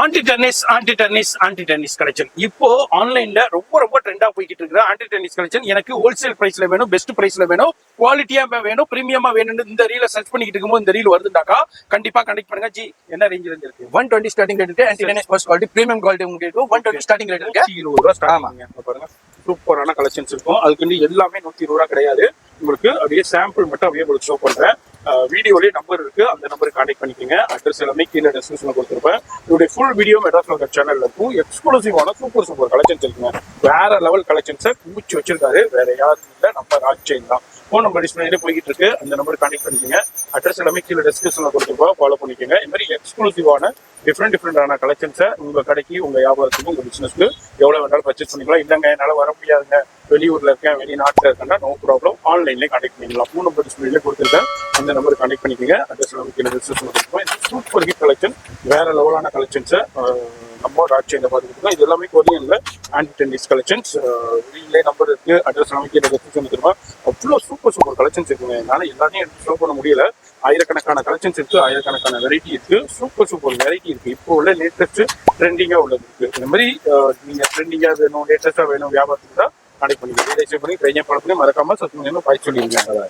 Anti tennis collection இப்போ ஆன்லைன்ல ரொம்ப ட்ரெண்டா போய்கிட்டு இருக்கிற ஆன்டி டென்னிஸ் கலெக்ஷன் எனக்கு ஹோல்சேல் பிரைஸ்ல வேணும், பெஸ்ட் பிரைஸ்ல வேணும், குவாலிட்டியா வேணும், பிரீமியமா வேணும்னு இந்த ரீல சர்ச் பண்ணிக்கிட்டு இருக்கும்போது இந்த ரீல் வருதுண்டாக்கா கண்டிப்பா கனெக்ட் பண்ணுங்க. ஜி என்ன ரேஞ்சில இருந்து இருக்கு? 120 ஸ்டார்டிங் ரேட் இருக்கு. Anti tennis first quality premium quality உங்களுக்கு 120 ஸ்டார்டிங் ரேட் இருக்கு. 120 ரூபாய் ஸ்டார்ட் பாருங்க. சூப்பரான கலெக்ஷன்ஸ் இருக்கும். அதுக்கு எல்லாமே 120 ரூபாய் கிடையாது. உங்களுக்கு அப்படியே சாம்பிள் மட்டும் அப்படியே உங்களுக்கு ஷோ பண்றேன். வீடியோலயே நம்பர் இருக்கு, அந்த நம்பருக்கு கான்டெக்ட் பண்ணிக்கோங்க. அட்ரஸ் எல்லாமே கீழே டிஸ்கிரிப்ஷன்ல கொடுத்துருப்பேன். இதோட ஃபுல் வீடியோ மெட்ராஸ் லோக்கல் சேனல்ல இருக்கும். எக்ஸ்க்ளூசிவான சூப்பர் கலெக்ஷன்ஸ் இருக்குங்க. வேற லெவல் கலெக்ஷன்ஸை குமிச்சு வச்சிருக்காரு. வேற யாரும் இல்லை, நம்ம ராஜ்செயின் தான். ஃபோன் நம்பர் டிஸ்பிளேல போய்கிட்டு இருக்கு, அந்த நம்பருக்கு கான்டெக்ட் பண்ணிக்கோங்க. அட்ரஸ் எல்லாமே கீழே டிஸ்கிரிப்ஷன்ல கொடுத்துருப்போம், ஃபாலோ பண்ணிக்கோங்க. இந்த மாதிரி எக்ஸ்க்ளூசிவான டிஃப்ரெண்டான கலெக்ஷன்ஸை உங்க கடைக்கு, உங்க வியாபாரத்துக்கு, உங்க பிசினஸ்க்கு எவ்வளவு வேணாலும் பர்ச்சேஸ் பண்ணிக்கலாம். இல்லைங்க என்னால வர முடியாதுங்க, வெளியூர்ல இருக்கேன், வெளிநாட்டுல இருக்கேன்னா நோ ப்ராப்ளம், ஆன்லைன்லேயே கான்டெக்ட் பண்ணிக்கலாம். ஃபோன் நம்பர் டிஸ்பிளேல கொடுத்துருக்கேன், அந்த நம்பருக்கு கான்டெக்ட் பண்ணிக்கோங்க. அட்ரஸ் எல்லாமே கீழே டிஸ்கிரிப்ஷன்ல கொடுத்துருப்போம். இது சூப்பர் ஹிட் கலெக்ஷன், வேற லெவலான கலெக்ஷன்ஸை நம்ம ராஜ்செயின்ல பார்த்துக்கிட்டு இது எல்லாமே கொரியன்ல ஆன்டி டென்னிஸ் கலெக்ஷன்ஸ். வீட்லேயே நம்பர் இருக்கு, அட்ரஸ் எல்லாமே கீழே டிஸ்கிரிப்ஷன் கொடுத்துருப்போம். அவ்வளோ சூப்பர் கலெக்ஷன்ஸ் இருக்குங்க. என்னால் எல்லாத்தையும் எடுத்து ஷோ பண்ண முடியல. ஆயிரக்கணக்கான கலெக்ஷன்ஸ் இருக்கு, ஆயிரக்கணக்கான வெரைட்டி இருக்கு, சூப்பர் வெரைட்டி இருக்கு. இப்போ உள்ள லேட்டஸ்ட் ட்ரெண்டிங்கா உள்ளது இருக்கு. இந்த மாதிரி நீங்க ட்ரெண்டிங்கா வேணும், லேட்டஸ்டா வேணும், வியாபாரத்துக்கு தான் கான்டெக்ட் பண்ணிக்கலாம். பண்ணி ட்ரெயினே படத்துலேயும் மறக்காம சத்து பாய் சொல்லியிருக்காங்க.